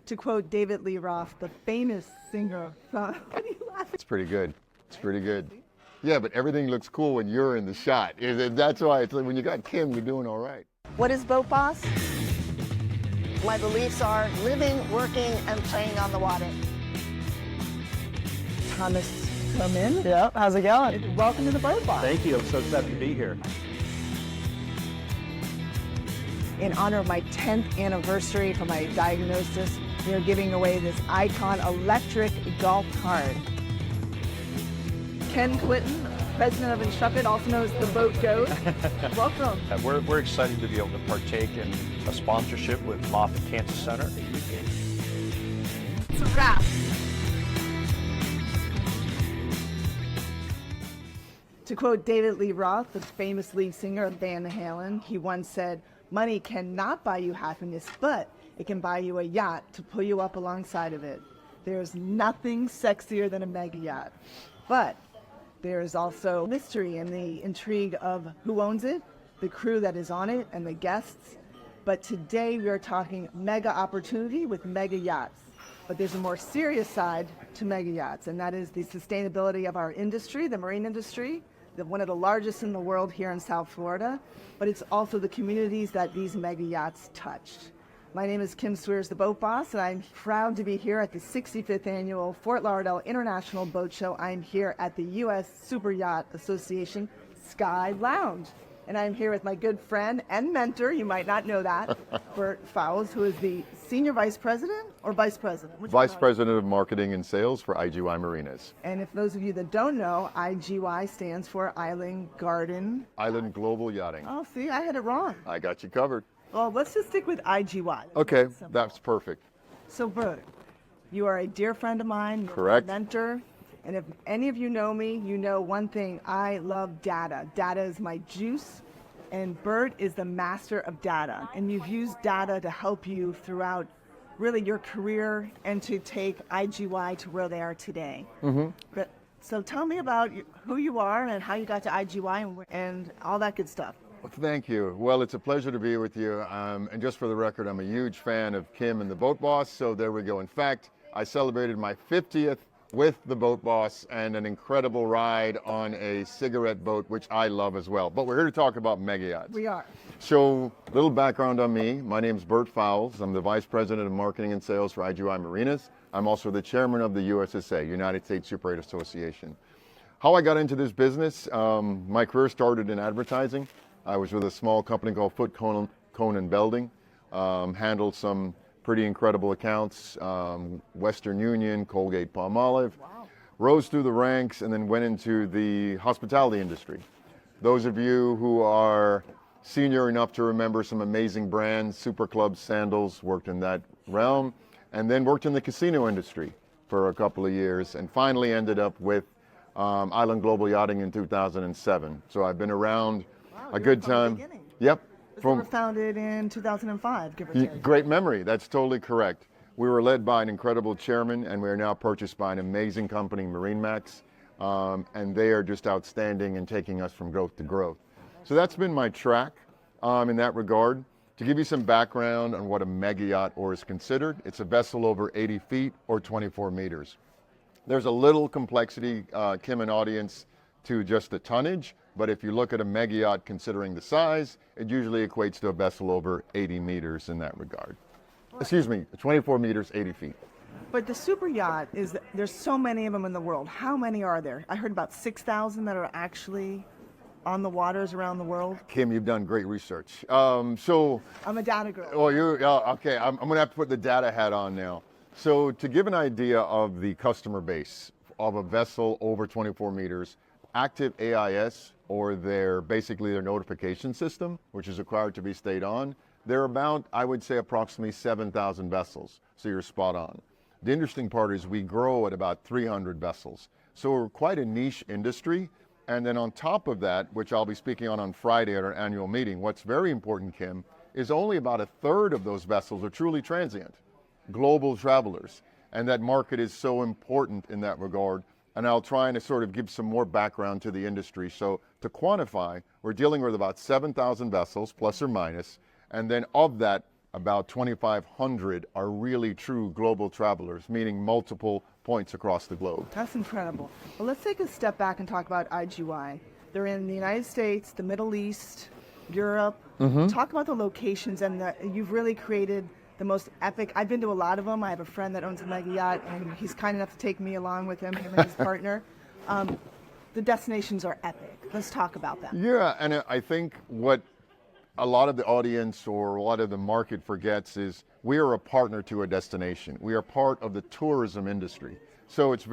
To quote David Lee Roth, the famous singer, what are you laughing? It's pretty good. It's pretty good. Yeah, but everything looks cool when you're in the shot. That's why it's like when you got Kim, you're doing all right. What is Boat Boss? My beliefs are living, working, and playing on the water. Thomas, come in. Yeah, how's it going? Welcome to the Boat Boss. Thank you, I'm so excited to be here. In honor of my 10th anniversary for my diagnosis, we are giving away this Icon electric golf cart. Ken Clinton, president of Intrepid, also known as the Boat Goat. Welcome. We're excited to be able to partake in a sponsorship with Moffitt Cancer Center. It's a wrap. To quote David Lee Roth, the famous lead singer of Van Halen, he once said, "Money cannot buy you happiness, but it can buy you a yacht to pull you up alongside of it." There's nothing sexier than a mega yacht. But there is also mystery in the intrigue of who owns it, the crew that is on it, and the guests. But today we are talking mega opportunity with mega yachts. But there's a more serious side to mega yachts, and that is the sustainability of our industry, the marine industry, one of the largest in the world here in South Florida, but it's also the communities that these mega yachts touched. My name is Kim Sweers, the Boat Boss, and I'm proud to be here at the 65th Annual Fort Lauderdale International Boat Show. I'm here at the U.S. Super Yacht Association Sky Lounge. And I'm here with my good friend and mentor, you might not know that, Bert Fowles, who is the Senior Vice President or Vice President? Vice President of Marketing and Sales for IGY Marinas. And if those of you that don't know, IGY stands for Island Global Yachting. Oh, see, I had it wrong. I got you covered. Well, let's just stick with IGY. Okay, that's perfect. So, Bert, you are a dear friend of mine. You're Correct. A mentor. And if any of you know me, you know one thing. I love data. Data is my juice. And Bert is the master of data. And you've used data to help you throughout really your career and to take IGY to where they are today. Mm-hmm. So tell me about who you are and how you got to IGY and all that good stuff. Well, thank you. Well, it's a pleasure to be with you. And just for the record, I'm a huge fan of Kim and the Boat Boss. So there we go. In fact, I celebrated my 50th with the Boat Boss and an incredible ride on a cigarette boat, which I love as well. But we're here to talk about mega yachts. We are. So, a little background on me. My name is Bert Fowles. I'm the Vice President of Marketing and Sales for IGY Marinas. I'm also the Chairman of the USSA, United States Super 8 Association. How I got into this business, my career started in advertising. I was with a small company called Foot Cone Belding, handled some pretty incredible accounts, Western Union, Colgate Palmolive, Wow. Rose through the ranks and then went into the hospitality industry. Those of you who are senior enough to remember some amazing brands, Super Club, Sandals, worked in that realm, and then worked in the casino industry for a couple of years, and finally ended up with Island Global Yachting in 2007. So I've been around a good time. Yep. We were founded in 2005, give or take. Great memory. That's totally correct. We were led by an incredible chairman, and we are now purchased by an amazing company, MarineMax, and they are just outstanding and taking us from growth to growth. So that's been my track in that regard. To give you some background on what a mega yacht is considered, it's a vessel over 80 feet or 24 meters. There's a little complexity, Kim and audience, to just the tonnage, but if you look at a mega yacht considering the size, it usually equates to a vessel over 80 meters in that regard. Excuse me, 24 meters, 80 feet. But the super yacht there's so many of them in the world. How many are there? I heard about 6,000 that are actually on the waters around the world. Kim, you've done great research. So I'm a data girl. Oh, okay. I'm going to have to put the data hat on now. So to give an idea of the customer base of a vessel over 24 meters, active AIS, or basically their notification system, which is required to be stayed on, they're about, I would say, approximately 7,000 vessels. So you're spot on. The interesting part is we grow at about 300 vessels. So we're quite a niche industry. And then on top of that, which I'll be speaking on Friday at our annual meeting, what's very important, Kim, is only about a third of those vessels are truly transient, global travelers. And that market is so important in that regard. And I'll try and sort of give some more background to the industry. So to quantify, we're dealing with about 7,000 vessels, plus or minus. And then of that, about 2,500 are really true global travelers, meaning multiple points across the globe. That's incredible. Well, let's take a step back and talk about IGY. They're in the United States, the Middle East, Europe. Talk about the locations, and you've really created the most epic. I've been to a lot of them. I have a friend that owns a mega yacht, and he's kind enough to take me along with him and his partner. The destinations are epic. Let's talk about them. Yeah, and I think what a lot of the audience or a lot of the market forgets is we are a partner to a destination. We are part of the tourism industry. So it's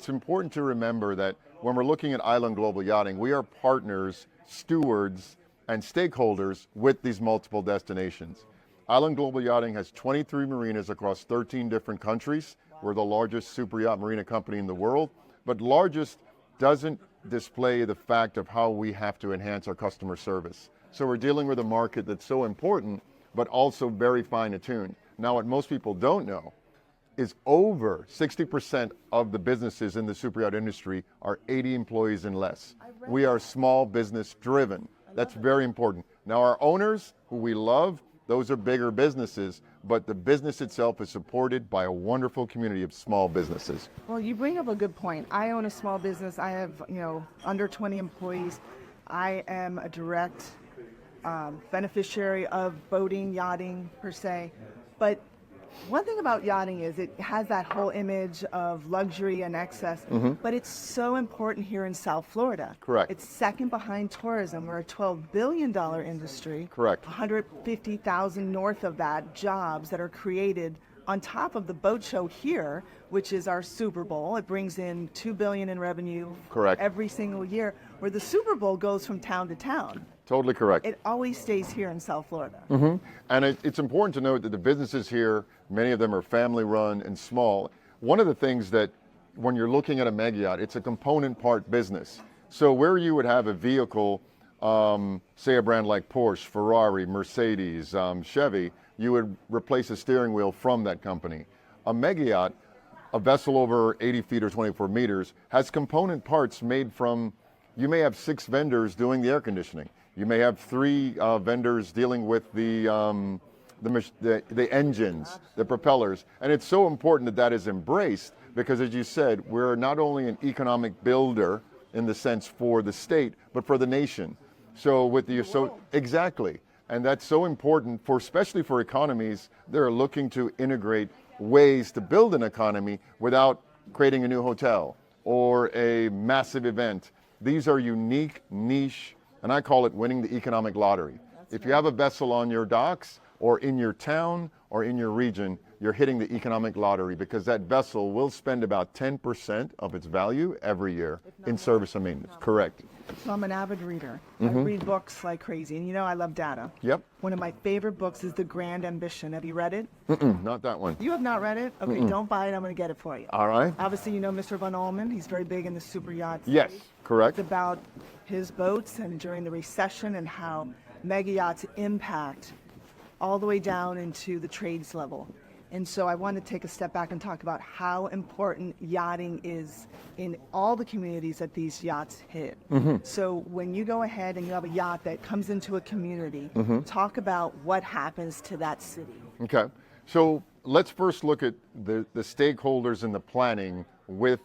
important to remember that when we're looking at Island Global Yachting, we are partners, stewards, and stakeholders with these multiple destinations. Island Global Yachting has 23 marinas across 13 different countries. We're the largest super yacht marina company in the world, but largest doesn't display the fact of how we have to enhance our customer service. So we're dealing with a market that's so important, but also very fine-tuned. Now, what most people don't know is over 60% of the businesses in the super yacht industry are 80 employees and less. We are small business driven. That's very important. Now, our owners, who we love, those are bigger businesses, but the business itself is supported by a wonderful community of small businesses. Well, you bring up a good point. I own a small business. I have, under 20 employees. I am a direct beneficiary of boating, yachting per se. But one thing about yachting is it has that whole image of luxury and excess, but it's so important here in South Florida. Correct. It's second behind tourism. We're a $12 billion industry. Correct. 150,000 north of that jobs that are created on top of the boat show here, which is our Super Bowl. It brings in $2 billion in revenue. Correct. Every single year, where the Super Bowl goes from town to town. Totally correct. It always stays here in South Florida. And it's important to note that the businesses here, many of them are family run and small. One of the things that when you're looking at a mega yacht, it's a component part business. So where you would have a vehicle, say a brand like Porsche, Ferrari, Mercedes, Chevy, you would replace a steering wheel from that company. A mega yacht, a vessel over 80 feet or 24 meters, has component parts made from, you may have 6 vendors doing the air conditioning. You may have 3 vendors dealing with the engines, the propellers. And it's so important that that is embraced because, as you said, we're not only an economic builder in the sense for the state, but for the nation. So with the, exactly. And that's so important for, especially for economies that are looking to integrate ways to build an economy without creating a new hotel or a massive event. These are unique, niche, and I call it winning the economic lottery. If you have a vessel on your docks or in your town or in your region, you're hitting the economic lottery because that vessel will spend about 10% of its value every year in service and maintenance. Correct. So I'm an avid reader. I read books like crazy, and I love data. Yep. One of my favorite books is The Grand Ambition. Have you read it? Not that one. You have not read it? Okay, don't buy it. I'm going to get it for you. All right. Obviously, Mr. Van Ullman. He's very big in the super yachts. Yes, correct. It's about his boats and during the recession and how mega yachts impact all the way down into the trades level. And so I want to take a step back and talk about how important yachting is in all the communities that these yachts hit. So when you go ahead and you have a yacht that comes into a community, talk about what happens to that city. Okay. So let's first look at the stakeholders in the planning with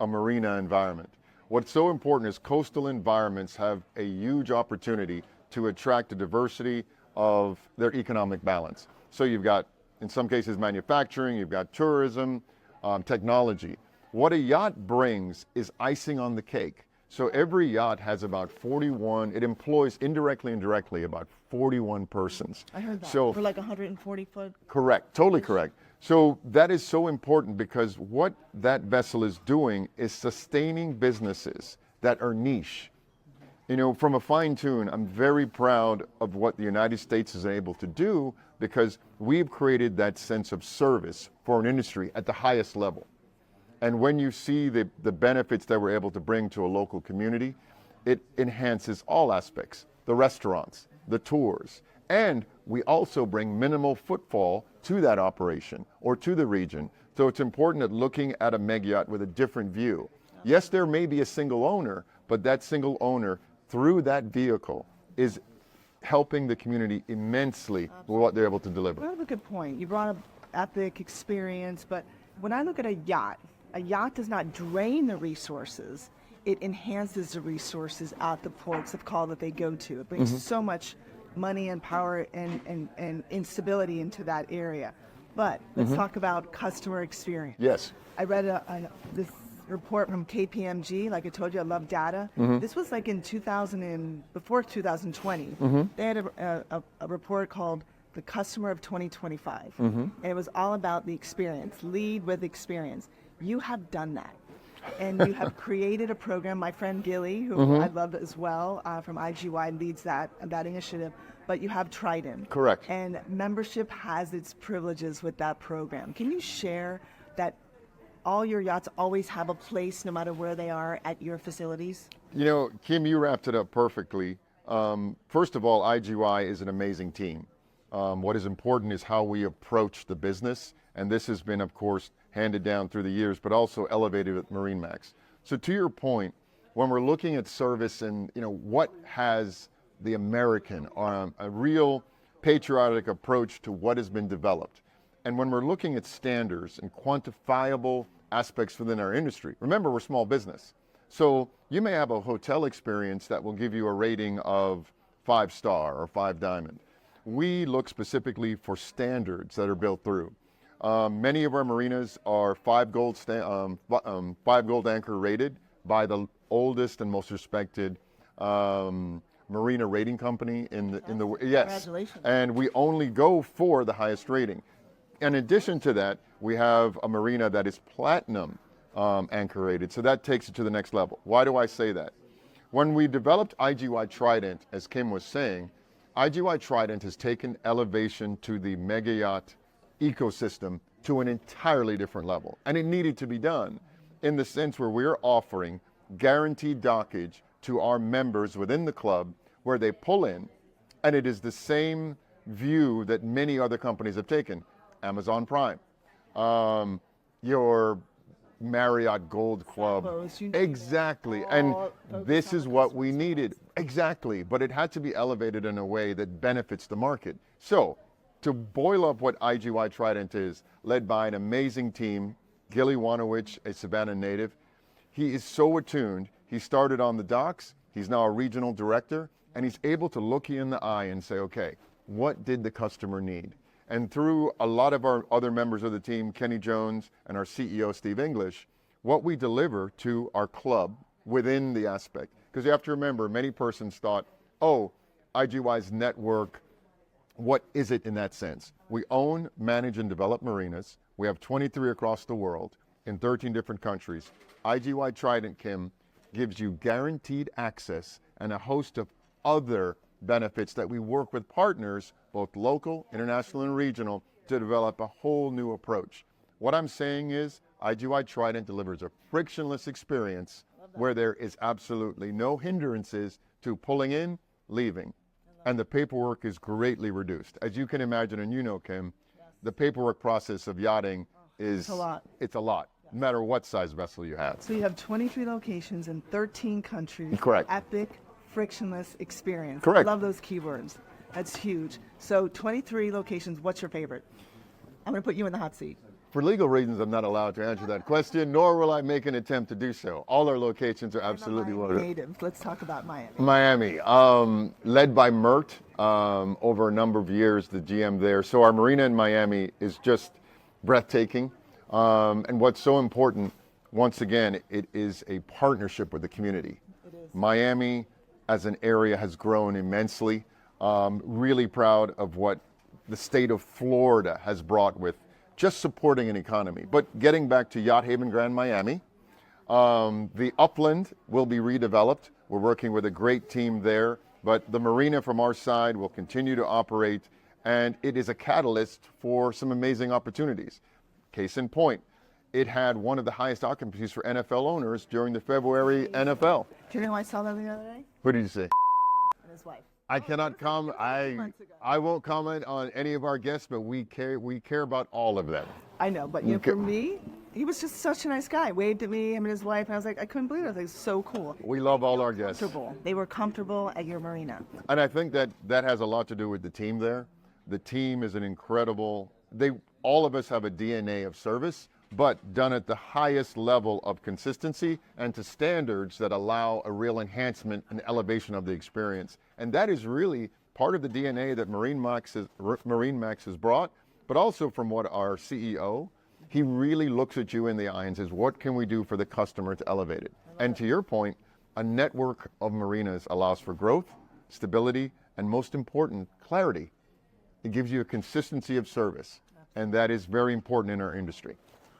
a marina environment. What's so important is coastal environments have a huge opportunity to attract a diversity of their economic balance. So you've got, in some cases, manufacturing, you've got tourism, technology. What a yacht brings is icing on the cake. So every yacht has about 41, it employs indirectly and directly about 41 persons. I heard that. So, for like 140 foot. Correct, totally correct. So that is so important because what that vessel is doing is sustaining businesses that are niche. From a fine tune, I'm very proud of what the United States is able to do because we've created that sense of service for an industry at the highest level. And when you see the benefits that we're able to bring to a local community, it enhances all aspects, the restaurants, the tours, and we also bring minimal footfall to that operation or to the region. So it's important that looking at a mega yacht with a different view. Yes, there may be a single owner, but that single owner through that vehicle is helping the community immensely with what they're able to deliver. Well, that's a good point. You brought up epic experience, but when I look at a yacht does not drain the resources. It enhances the resources at the ports of call that they go to. It brings so much money and power and instability into that area. But let's talk about customer experience. Yes. I read this report from KPMG. Like I told you, I love data. This was like in 2000 and before 2020. They had a report called the Customer of 2025, and it was all about the experience. Lead with experience. You have done that, and you have created a program. My friend Gilly, who I love as well, from IGY, leads that initiative. But you have Trident. Correct. And membership has its privileges with that program. Can you share that all your yachts always have a place no matter where they are at your facilities? You know, Kim, you wrapped it up perfectly. First of all, IGY is an amazing team. What is important is how we approach the business, and this has been, of course, handed down through the years, but also elevated at MarineMax. So to your point, when we're looking at service and, you know, what has the American, a real patriotic approach to what has been developed. And when we're looking at standards and quantifiable aspects within our industry, remember we're small business. So you may have a hotel experience that will give you a rating of 5-star or 5 diamond. We look specifically for standards that are built through. Many of our marinas are 5 gold anchor rated by the oldest and most respected marina rating company in the yes. Congratulations. And we only go for the highest rating. In addition to that, we have a marina that is platinum anchor rated, so that takes it to the next level. Why do I say that? When we developed IGY Trident, as Kim was saying, IGY Trident has taken elevation to the mega yacht ecosystem to an entirely different level. And it needed to be done in the sense where we're offering guaranteed dockage to our members within the club where they pull in, and it is the same view that many other companies have taken. Amazon Prime, your Marriott Gold Club, exactly, and this is what we needed, exactly, but it had to be elevated in a way that benefits the market. So, to boil up what IGY Trident is, led by an amazing team, Gilly Wanowich, a Savannah native, he is so attuned. He started on the docks, he's now a regional director, and he's able to look you in the eye and say, okay, what did the customer need? And through a lot of our other members of the team, Kenny Jones and our CEO, Steve English, what we deliver to our club within the aspect. Because you have to remember, many persons thought, oh, IGY's network, what is it in that sense? We own, manage, and develop marinas. We have 23 across the world in 13 different countries. IGY Trident, Kim, gives you guaranteed access and a host of other benefits that we work with partners, both local, international, and regional, to develop a whole new approach. What I'm saying is IGY Trident delivers a frictionless experience where there is absolutely no hindrances to pulling in, leaving. And the paperwork is greatly reduced. As you can imagine, and you know, Kim, the paperwork process of yachting is It's a lot. It's a lot, no matter what size vessel you have. So you have 23 locations in 13 countries. Correct. Epic, frictionless experience. Correct. I love those keywords. That's huge. So 23 locations, what's your favorite? I'm going to put you in the hot seat. For legal reasons, I'm not allowed to answer that question, nor will I make an attempt to do so. All our locations are absolutely loaded. Native. Let's talk about Miami. Miami, led by Mert over a number of years, the GM there. So our marina in Miami is just breathtaking. And what's so important, once again, it is a partnership with the community. It is. Miami as an area has grown immensely. Really proud of what the state of Florida has brought with just supporting an economy. But getting back to Yacht Haven Grand Miami, the upland will be redeveloped. We're working with a great team there, but the marina from our side will continue to operate, and it is a catalyst for some amazing opportunities. Case in point, it had one of the highest occupancies for NFL owners during the February NFL. Do you know who I saw that the other day? What did you say? And his wife. I cannot comment. I won't comment on any of our guests, but we care about all of them. I know, but you know, for me, he was just such a nice guy. Waved at me, him and his wife, and I was like, I couldn't believe it. I was like, so cool. We love all our guests. Comfortable. They were comfortable at your marina. And I think that has a lot to do with the team there. The team is an incredible, all of us have a DNA of service, but done at the highest level of consistency and to standards that allow a real enhancement and elevation of the experience. And that is really part of the DNA that MarineMax has brought, but also from what our CEO, he really looks at you in the eye and says, what can we do for the customer to elevate it? And to your point, a network of marinas allows for growth, stability, and most important, clarity. It gives you a consistency of service, and that is very important in our industry.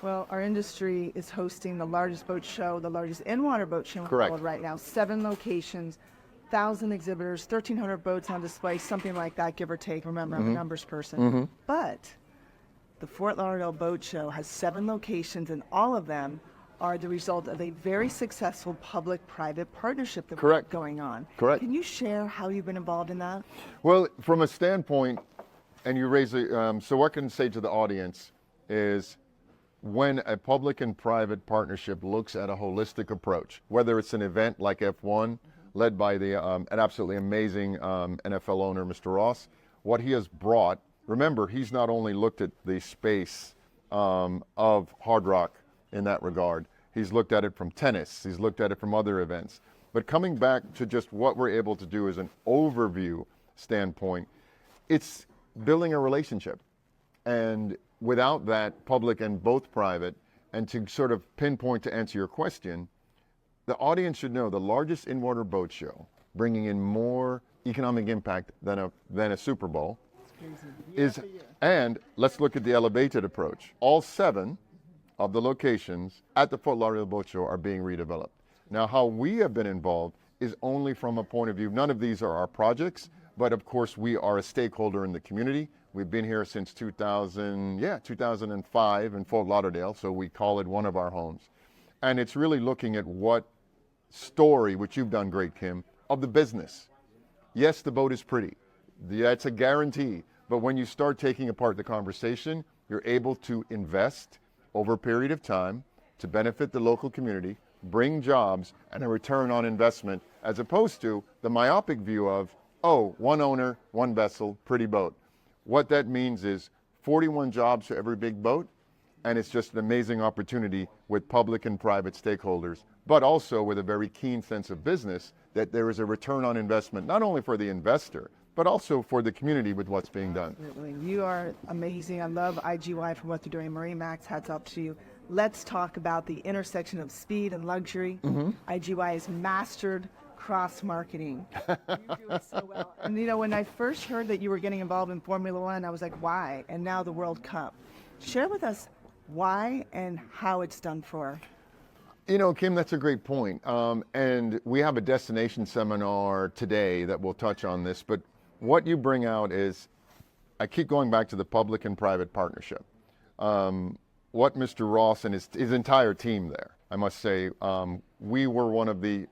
Well, our industry is hosting the largest boat show, the largest in-water boat show in the Correct. world right now. 7 locations, 1,000 exhibitors, 1,300 boats on display, something like that, give or take. Remember, I'm a numbers person. But the Fort Lauderdale Boat Show has 7 locations, and all of them are the result of a very successful public-private partnership that we're Correct. going on. Correct. Can you share how you've been involved in that? Well, from a standpoint, and you raise so what I can say to the audience is when a public and private partnership looks at a holistic approach, whether it's an event like F1, led by an absolutely amazing NFL owner, Mr. Ross, what he has brought, remember, he's not only looked at the space of Hard Rock in that regard, he's looked at it from tennis, he's looked at it from other events. But coming back to just what we're able to do as an overview standpoint, it's building a relationship. And without that, public and both private, and to sort of pinpoint to answer your question, the audience should know the largest in-water boat show, bringing in more economic impact than a Super Bowl, is, and let's look at the elevated approach. All 7 of the locations at the Fort Lauderdale Boat Show are being redeveloped. Now, how we have been involved is only from a point of view, none of these are our projects, but of course we are a stakeholder in the community. We've been here since 2005 in Fort Lauderdale, so we call it one of our homes. And it's really looking at what story, which you've done great, Kim, of the business. Yes, the boat is pretty. That's a guarantee. But when you start taking apart the conversation, you're able to invest over a period of time to benefit the local community, bring jobs, and a return on investment, as opposed to the myopic view of, oh, one owner, one vessel, pretty boat. What that means is 41 jobs for every big boat, and it's just an amazing opportunity with public and private stakeholders, but also with a very keen sense of business that there is a return on investment, not only for the investor, but also for the community with what's being done. Absolutely. You are amazing. I love IGY for what they're doing. MarineMax, hats off to you. Let's talk about the intersection of speed and luxury. IGY has mastered cross-marketing. You do it so well. And you know, when I first heard that you were getting involved in Formula One, I was like, why? And now the World Cup. Share with us why and how it's done for. You know, Kim, that's a great point. And we have a destination seminar today that will touch on this, but what you bring out is, I keep going back to the public and private partnership. What Mr. Ross and his entire team there, I must say, we were one of the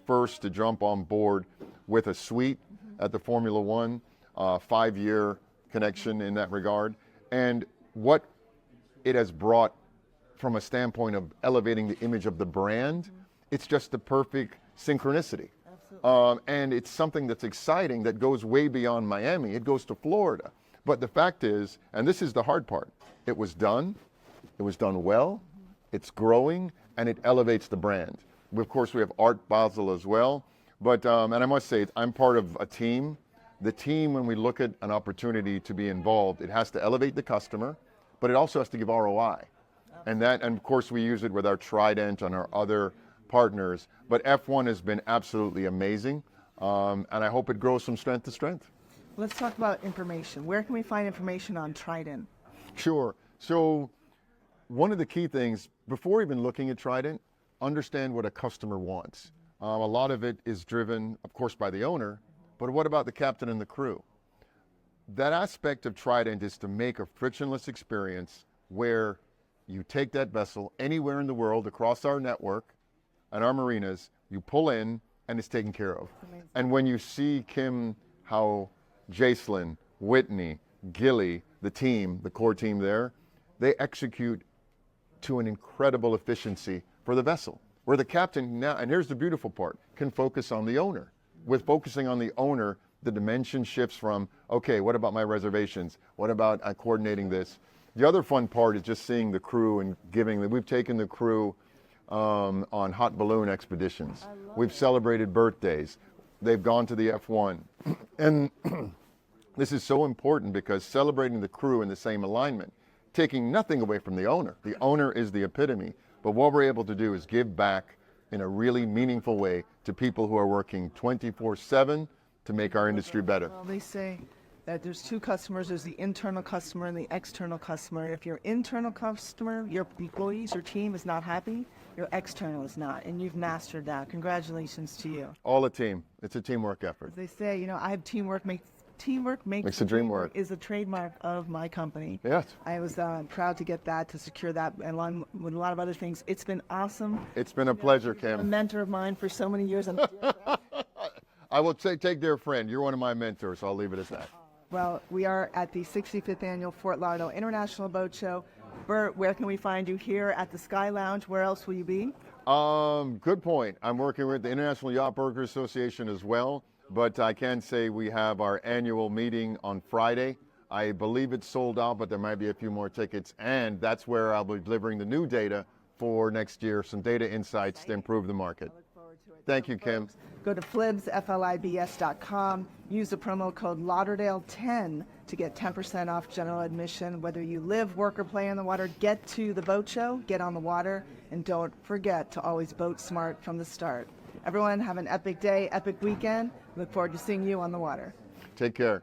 first to jump on board with a suite at the Formula One, 5-year connection in that regard. And what it has brought from a standpoint of elevating the image of the brand, it's just the perfect synchronicity. And it's something that's exciting that goes way beyond Miami. It goes to Florida. But the fact is, and this is the hard part, it was done well, it's growing, and it elevates the brand. Of course, we have Art Basel as well. But, and I must say, I'm part of a team. The team, when we look at an opportunity to be involved, it has to elevate the customer, but it also has to give ROI. And of course, we use it with our Trident and our other partners. But F1 has been absolutely amazing, and I hope it grows from strength to strength. Let's talk about information. Where can we find information on Trident? Sure. So one of the key things, before even looking at Trident, understand what a customer wants. A lot of it is driven, of course, by the owner, but what about the captain and the crew? That aspect of Trident is to make a frictionless experience where you take that vessel anywhere in the world across our network and our marinas, you pull in, and it's taken care of. And when you see, Kim, how Jacelyn, Whitney, Gilly, the team, the core team there, they execute to an incredible efficiency for the vessel, where the captain now, and here's the beautiful part, can focus on the owner. With focusing on the owner, the dimension shifts from, okay, what about my reservations? What about coordinating this? The other fun part is just seeing the crew and we've taken the crew on hot balloon expeditions. We've celebrated birthdays. They've gone to the F1. And this is so important because celebrating the crew in the same alignment, taking nothing away from the owner. The owner is the epitome. But what we're able to do is give back in a really meaningful way to people who are working 24/7 to make our industry better. Well, they say that there's two customers. There's the internal customer and the external customer. If your internal customer, your employees, your team is not happy, your external is not. And you've mastered that. Congratulations to you. All a team. It's a teamwork effort. As they say, you know, I have teamwork makes the dream work. Is a trademark of my company. Yes. I was proud to get that, to secure that, along with a lot of other things. It's been awesome. It's been a pleasure, A Kim. mentor of mine for so many years. I will take dear friend. You're one of my mentors, so I'll leave it at that. Well, we are at the 65th Annual Fort Lauderdale International Boat Show. Bert, where can we find you? Here at the Sky Lounge. Where else will you be? Good point. I'm working with the International Yacht Brokers Association as well, but I can say we have our annual meeting on Friday. I believe it's sold out, but there might be a few more tickets, and that's where I'll be delivering the new data for next year, some data insights to improve the market. Thank you, Kim. Go to FLIBS.com. Use the promo code Lauderdale10 to get 10% off general admission. Whether you live, work, or play on the water, get to the boat show, get on the water, and don't forget to always boat smart from the start. Everyone have an epic day, epic weekend. Look forward to seeing you on the water. Take care.